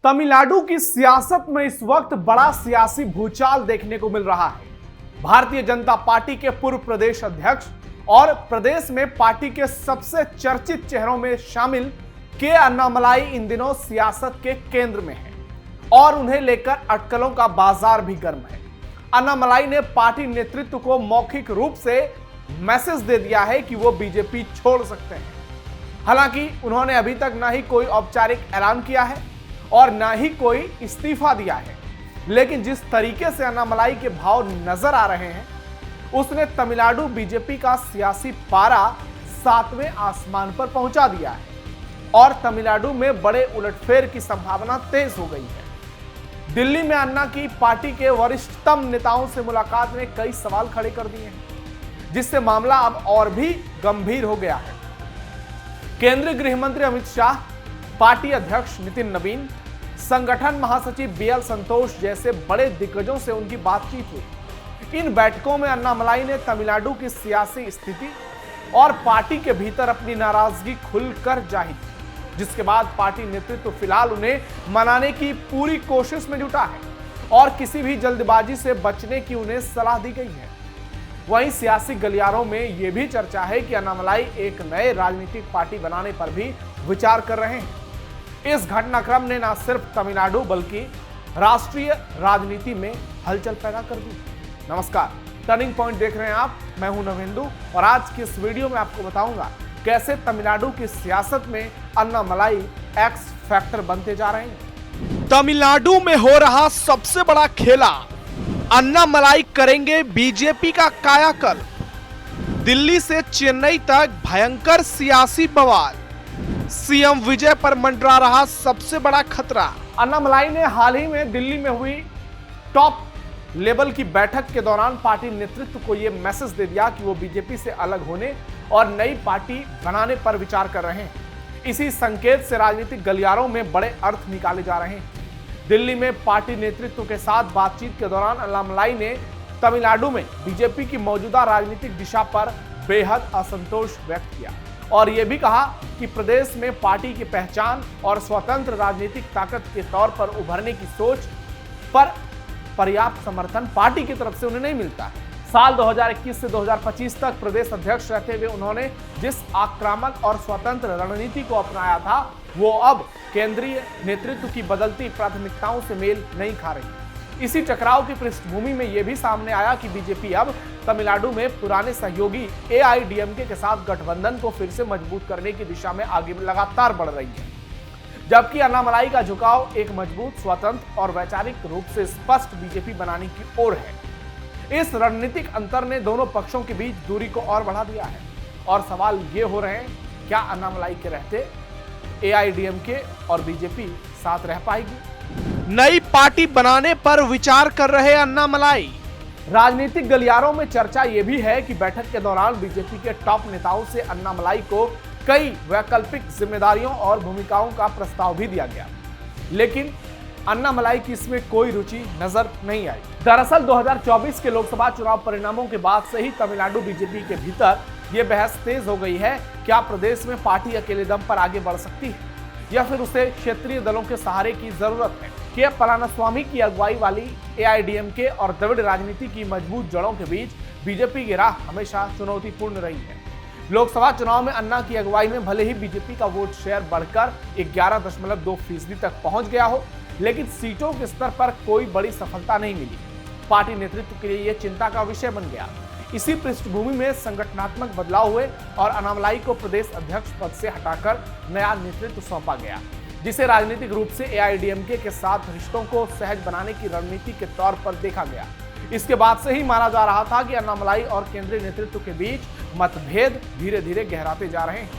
तमिलनाडु की सियासत में इस वक्त बड़ा सियासी भूचाल देखने को मिल रहा है। भारतीय जनता पार्टी के पूर्व प्रदेश अध्यक्ष और प्रदेश में पार्टी के सबसे चर्चित चेहरों में शामिल के अन्नामलाई इन दिनों सियासत के केंद्र में हैं और उन्हें लेकर अटकलों का बाजार भी गर्म है। अन्नामलाई ने पार्टी नेतृत्व को मौखिक रूप से मैसेज दे दिया है कि वो बीजेपी छोड़ सकते हैं। हालांकि उन्होंने अभी तक ना ही कोई औपचारिक ऐलान किया है और ना ही कोई इस्तीफा दिया है, लेकिन जिस तरीके से अन्नामलाई के भाव नजर आ रहे हैं उसने तमिलनाडु बीजेपी का सियासी पारा 7वें आसमान पर पहुंचा दिया है और तमिलनाडु में बड़े उलटफेर की संभावना तेज हो गई है। दिल्ली में अन्ना की पार्टी के वरिष्ठतम नेताओं से मुलाकात में कई सवाल खड़े कर दिए हैं, जिससे मामला अब और भी गंभीर हो गया है। केंद्रीय गृह मंत्री अमित शाह, पार्टी अध्यक्ष नितिन नवीन, संगठन महासचिव बीएल संतोष जैसे बड़े दिग्गजों से उनकी बातचीत हुई। इन बैठकों में अन्नामलाई ने तमिलनाडु की सियासी स्थिति और पार्टी के भीतर अपनी नाराजगी खुलकर जाहिर की, जिसके बाद पार्टी नेतृत्व फिलहाल उन्हें मनाने की पूरी कोशिश में जुटा है और किसी भी जल्दबाजी से बचने की उन्हें सलाह दी गई है। वहीं सियासी गलियारों में यह भी चर्चा है कि अन्नामलाई एक नए राजनीतिक पार्टी बनाने पर भी विचार कर रहे हैं। इस घटनाक्रम ने न सिर्फ तमिलनाडु बल्कि राष्ट्रीय राजनीति में हलचल पैदा कर दी। नमस्कार, टर्निंग पॉइंट देख रहे हैं आप, मैं हूं नवेंदु और आज की इस वीडियो में आपको बताऊंगा कैसे तमिलनाडु की सियासत में अन्नामलाई एक्स फैक्टर बनते जा रहे हैं। तमिलनाडु में हो रहा सबसे बड़ा खेला, अन्नामलाई करेंगे बीजेपी का कायाकल्प। दिल्ली से चेन्नई तक भयंकर सियासी बवाल, सीएम विजय पर मंडरा रहा सबसे बड़ा खतरा। अन्नामलाई ने हाल ही में दिल्ली में हुई टॉप लेवल की बैठक के दौरान पार्टी नेतृत्व को यह मैसेज दे दिया कि वो बीजेपी से अलग होने और नई पार्टी बनाने पर विचार कर रहे हैं। इसी संकेत से राजनीतिक गलियारों में बड़े अर्थ निकाले जा रहे हैं। दिल्ली में पार्टी नेतृत्व के साथ बातचीत के दौरान अन्नामलाई ने तमिलनाडु में बीजेपी की मौजूदा राजनीतिक दिशा पर बेहद असंतोष व्यक्त किया और यह भी कहा कि प्रदेश में पार्टी की पहचान और स्वतंत्र राजनीतिक ताकत के तौर पर उभरने की सोच पर पर्याप्त समर्थन पार्टी की तरफ से उन्हें नहीं मिलता है। साल 2021 से 2025 तक प्रदेश अध्यक्ष रहते हुए उन्होंने जिस आक्रामक और स्वतंत्र रणनीति को अपनाया था वो अब केंद्रीय नेतृत्व की बदलती प्राथमिकताओं से मेल नहीं खा रही। इसी टकराव की पृष्ठभूमि में यह भी सामने आया कि बीजेपी अब तमिलनाडु में पुराने सहयोगी एआईडीएमके के साथ गठबंधन को फिर से मजबूत करने की दिशा में आगे लगातार बढ़ रही है, जबकि अन्नामलाई का झुकाव एक मजबूत, स्वतंत्र और वैचारिक रूप से स्पष्ट बीजेपी बनाने की ओर है। इस रणनीतिक अंतर ने दोनों पक्षों के बीच दूरी को और बढ़ा दिया है और सवाल ये हो रहे हैं, क्या अन्नामलाई के रहते एआईडीएमके और बीजेपी साथ रह पाएगी? नई पार्टी बनाने पर विचार कर रहे अन्नामलाई। राजनीतिक गलियारों में चर्चा यह भी है कि बैठक के दौरान बीजेपी के टॉप नेताओं से अन्नामलाई को कई वैकल्पिक जिम्मेदारियों और भूमिकाओं का प्रस्ताव भी दिया गया, लेकिन अन्नामलाई की इसमें कोई रुचि नजर नहीं आई। दरअसल 2024 के लोकसभा चुनाव परिणामों के बाद से ही तमिलनाडु बीजेपी के भीतर यह बहस तेज हो गई है, क्या प्रदेश में पार्टी अकेले दम पर आगे बढ़ सकती है या फिर उसे क्षेत्रीय दलों के सहारे की जरूरत है। के पलानीस्वामी की अगुवाई वाली एआईडीएमके और द्रविड़ राजनीति की मजबूत जड़ों के बीच बीजेपी की राह हमेशा चुनौतीपूर्ण रही है। लोकसभा चुनाव में अन्ना की अगुवाई में भले ही बीजेपी का वोट शेयर बढ़कर 11.2% तक पहुंच गया हो, लेकिन सीटों के स्तर पर कोई बड़ी सफलता नहीं मिली। पार्टी नेतृत्व के लिए यह चिंता का विषय बन गया। इसी पृष्ठभूमि में संगठनात्मक बदलाव हुए और अन्नामलाई को प्रदेश अध्यक्ष पद से हटाकर नया नेतृत्व सौंपा गया, जिसे राजनीतिक रूप से एआईडीएमके के साथ रिश्तों को सहज बनाने की रणनीति के तौर पर देखा गया। इसके बाद से ही माना जा रहा था कि अन्नामलाई और केंद्रीय नेतृत्व के बीच मतभेद धीरे धीरे गहराते जा रहे हैं।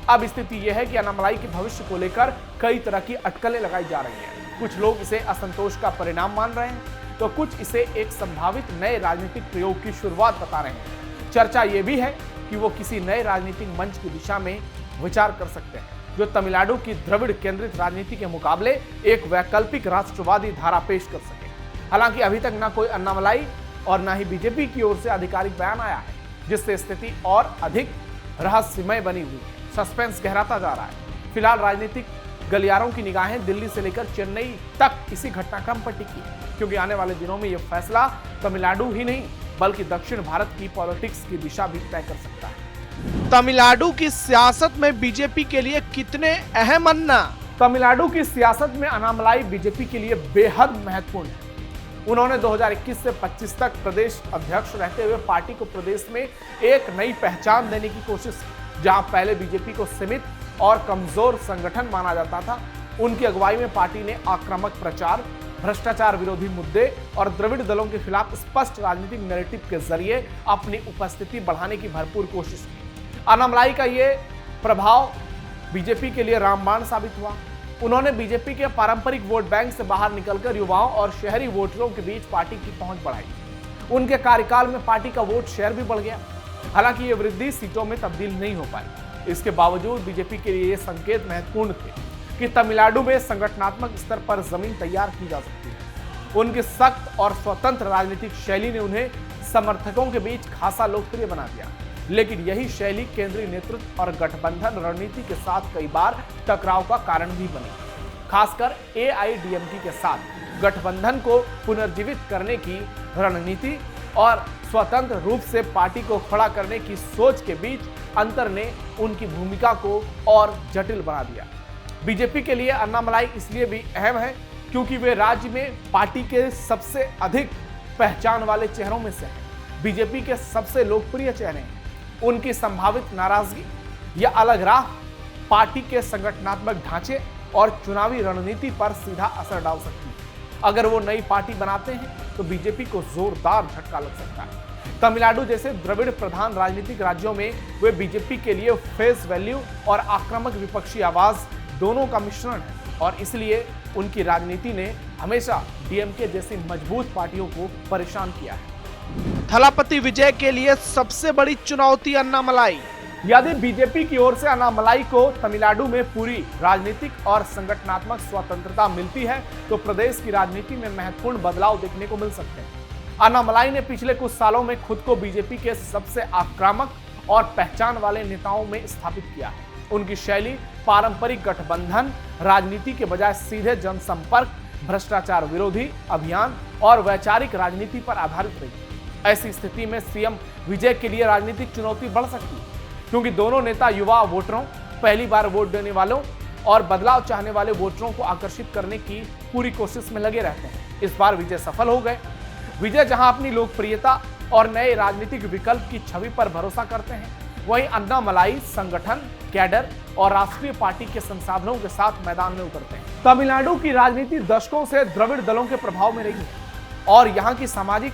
अब स्थिति यह है कि अन्नामलाई के भविष्य को लेकर कई तरह की अटकलें लगाई जा रही हैं। कुछ लोग इसे असंतोष का परिणाम मान रहे हैं, तो कुछ इसे एक संभावित नए राजनीतिक प्रयोग की शुरुआत बता रहे हैं। चर्चा यह भी है कि वो किसी नए राजनीतिक मंच की दिशा में विचार कर सकते हैं, जो तमिलनाडु की द्रविड़ केंद्रित राजनीति के मुकाबले एक वैकल्पिक राष्ट्रवादी धारा पेश कर सके। हालांकि अभी तक न कोई अन्नामलाई और न ही बीजेपी की ओर से आधिकारिक बयान आया है, जिससे स्थिति और अधिक रहस्यमय बनी हुई है। सस्पेंस गहराता जा रहा है। फिलहाल राजनीतिक गलियारों की निगाहें दिल्ली से लेकर चेन्नई तक इसी घटनाक्रम पर टिकी है, क्योंकि आने वाले दिनों में यह फैसला तमिलनाडु ही नहीं बल्कि दक्षिण भारत की पॉलिटिक्स की दिशा भी तय कर सकता है। तमिलनाडु की सियासत में बीजेपी के लिए कितने अहम अन्ना? तमिलनाडु की सियासत में अन्नामलाई बीजेपी के लिए बेहद महत्वपूर्ण है। उन्होंने 2021 से 25 तक प्रदेश अध्यक्ष रहते हुए पार्टी को प्रदेश में एक नई पहचान देने की कोशिश की। जहां पहले बीजेपी को सीमित और कमजोर संगठन माना जाता था, उनकी अगुवाई में पार्टी ने आक्रामक प्रचार, भ्रष्टाचार विरोधी मुद्दे और द्रविड़ दलों के खिलाफ स्पष्ट राजनीतिक नैरेटिव के जरिए अपनी उपस्थिति बढ़ाने की भरपूर कोशिश की। अन्नामलाई का ये प्रभाव बीजेपी के लिए रामबाण साबित हुआ। उन्होंने बीजेपी के पारंपरिक वोट बैंक से बाहर निकलकर युवाओं और शहरी वोटरों के बीच पार्टी की पहुंच बढ़ाई। उनके कार्यकाल में पार्टी का वोट शेयर भी बढ़ गया। हालांकि ये वृद्धि सीटों में तब्दील नहीं हो पाई। इसके बावजूद बीजेपी के लिए ये संकेत महत्वपूर्ण थे कि तमिलनाडु में संगठनात्मक स्तर पर जमीन तैयार की जा सकती है। उनकी सख्त और स्वतंत्र राजनीतिक शैली ने उन्हें समर्थकों के बीच खासा लोकप्रिय बना दिया। लेकिन यही शैली केंद्रीय नेतृत्व और गठबंधन रणनीति के साथ कई बार टकराव का कारण भी बनी। खासकर एआईडीएमके के साथ गठबंधन को पुनर्जीवित करने की रणनीति और स्वतंत्र रूप से पार्टी को खड़ा करने की सोच के बीच अंतर ने उनकी भूमिका को और जटिल बना दिया। बीजेपी के लिए अन्नामलाई इसलिए भी अहम है क्योंकि वे राज्य में पार्टी के सबसे अधिक पहचान वाले चेहरों में से हैं। बीजेपी के सबसे लोकप्रिय चेहरे हैं। उनकी संभावित नाराजगी या अलग राह पार्टी के संगठनात्मक ढांचे और चुनावी रणनीति पर सीधा असर डाल सकती है। अगर वो नई पार्टी बनाते हैं तो बीजेपी को जोरदार झटका लग सकता है। तमिलनाडु जैसे द्रविड़ प्रधान राजनीतिक राज्यों में वे बीजेपी के लिए फेस वैल्यू और आक्रामक विपक्षी आवाज दोनों का मिश्रण है, और इसलिए उनकी राजनीति ने हमेशा डीएमके जैसी मजबूत पार्टियों को परेशान किया है। थलापति विजय के लिए सबसे बड़ी चुनौती अन्नामलाई। यदि बीजेपी की ओर से अन्नामलाई को तमिलनाडु में पूरी राजनीतिक और संगठनात्मक स्वतंत्रता मिलती है तो प्रदेश की राजनीति में महत्वपूर्ण बदलाव देखने को मिल सकते हैं। अन्नामलाई ने पिछले कुछ सालों में खुद को बीजेपी के सबसे आक्रामक और पहचान वाले नेताओं में स्थापित किया है। उनकी शैली पारंपरिक गठबंधन राजनीति के बजाय सीधे जनसंपर्क, भ्रष्टाचार विरोधी अभियान और वैचारिक राजनीति पर आधारित रही। ऐसी स्थिति में सीएम विजय के लिए राजनीतिक चुनौती बढ़ सकती है, क्योंकि दोनों नेता युवा वोटरों, पहली बार वोट देने वालों और बदलाव चाहने वाले वोटरों को आकर्षित करने की पूरी कोशिश में लगे रहते हैं। इस बार विजय सफल हो गए। विजय जहां अपनी लोकप्रियता और नए राजनीतिक विकल्प की छवि पर भरोसा करते हैं, वहीं अन्नामलाई संगठन, कैडर और राष्ट्रीय पार्टी के संसाधनों के साथ मैदान में उतरते हैं। तमिलनाडु की राजनीति दशकों से द्रविड़ दलों के प्रभाव में रही है और यहाँ की सामाजिक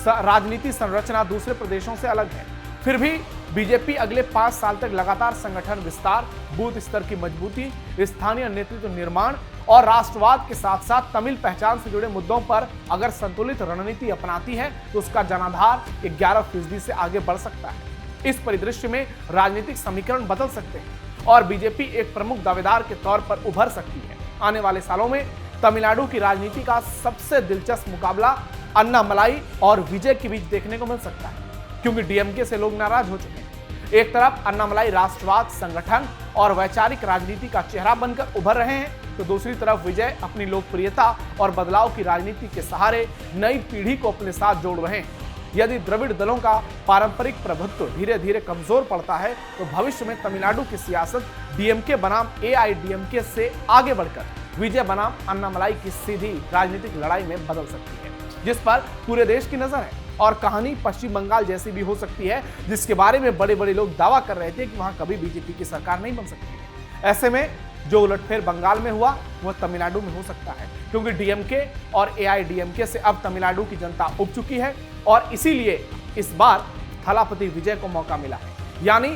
राजनीति संरचना दूसरे प्रदेशों से अलग है। फिर भी बीजेपी अगले 5 साल तक लगातार संगठन विस्तार, बूथ स्तर की मजबूती, स्थानीय नेतृत्व निर्माण और राष्ट्रवाद के साथ साथ तमिल पहचान से जुड़े मुद्दों पर अगर संतुलित रणनीति अपनाती है तो उसका जनाधार 11% से आगे बढ़ सकता है। इस परिदृश्य में राजनीतिक समीकरण बदल सकते हैं और बीजेपी एक प्रमुख दावेदार के तौर पर उभर सकती है। आने वाले सालों में तमिलनाडु की राजनीति का सबसे दिलचस्प मुकाबला अन्नामलाई और विजय के बीच देखने को मिल सकता है, क्योंकि डीएमके से लोग नाराज हो चुके हैं। एक तरफ अन्नामलाई राष्ट्रवाद, संगठन और वैचारिक राजनीति का चेहरा बनकर उभर रहे हैं, तो दूसरी तरफ विजय अपनी लोकप्रियता और बदलाव की राजनीति के सहारे नई पीढ़ी को अपने साथ जोड़ रहे हैं। यदि द्रविड़ दलों का पारंपरिक प्रभुत्व धीरे धीरे कमजोर पड़ता है तो भविष्य में तमिलनाडु की सियासत डीएमके बनाम एआईडीएमके से आगे बढ़कर विजय बनाम अन्नामलाई की सीधी राजनीतिक लड़ाई में बदल सकती है, जिस पर पूरे देश की नजर है। और कहानी पश्चिम बंगाल जैसी भी हो सकती है, जिसके बारे में बड़े बड़े लोग दावा कर रहे थे कि वहां कभी बीजेपी की सरकार नहीं बन सकती। ऐसे में जो उलटफेर बंगाल में हुआ वह तमिलनाडु में हो सकता है, क्योंकि डीएमके और एआईडीएमके से अब तमिलनाडु की जनता उब चुकी है और इसीलिए इस बार थलापति विजय को मौका मिला है। यानी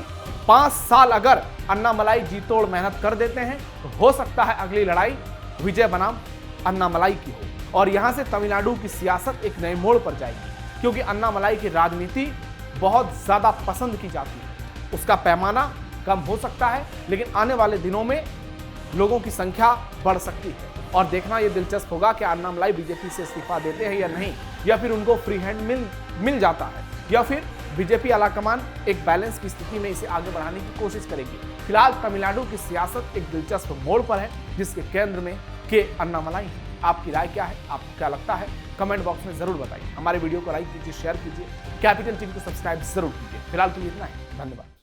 5 साल अगर अन्नामलाई जी तोड़ मेहनत कर देते हैं तो हो सकता है अगली लड़ाई विजय बनाम अन्नामलाई की हो और यहां से तमिलनाडु की सियासत एक नए मोड़ पर जाएगी, क्योंकि अन्नामलाई की राजनीति बहुत ज्यादा पसंद की जाती है। उसका पैमाना कम हो सकता है, लेकिन आने वाले दिनों में लोगों की संख्या बढ़ सकती है और देखना यह दिलचस्प होगा कि अन्नामलाई बीजेपी से इस्तीफा देते हैं या नहीं, या फिर उनको फ्री हैंड मिल जाता है, या फिर बीजेपी आलाकमान एक बैलेंस की स्थिति में इसे आगे बढ़ाने की कोशिश करेगी। फिलहाल तमिलनाडु की सियासत एक दिलचस्प मोड़ पर है, जिसके केंद्र में के अन्नामलाई है। आपकी राय क्या है? आपको क्या लगता है? कमेंट बॉक्स में जरूर बताइए। हमारे वीडियो को लाइक कीजिए, शेयर कीजिए, कैपिटल टीवी को सब्सक्राइब जरूर कीजिए। फिलहाल के लिए इतना ही, धन्यवाद।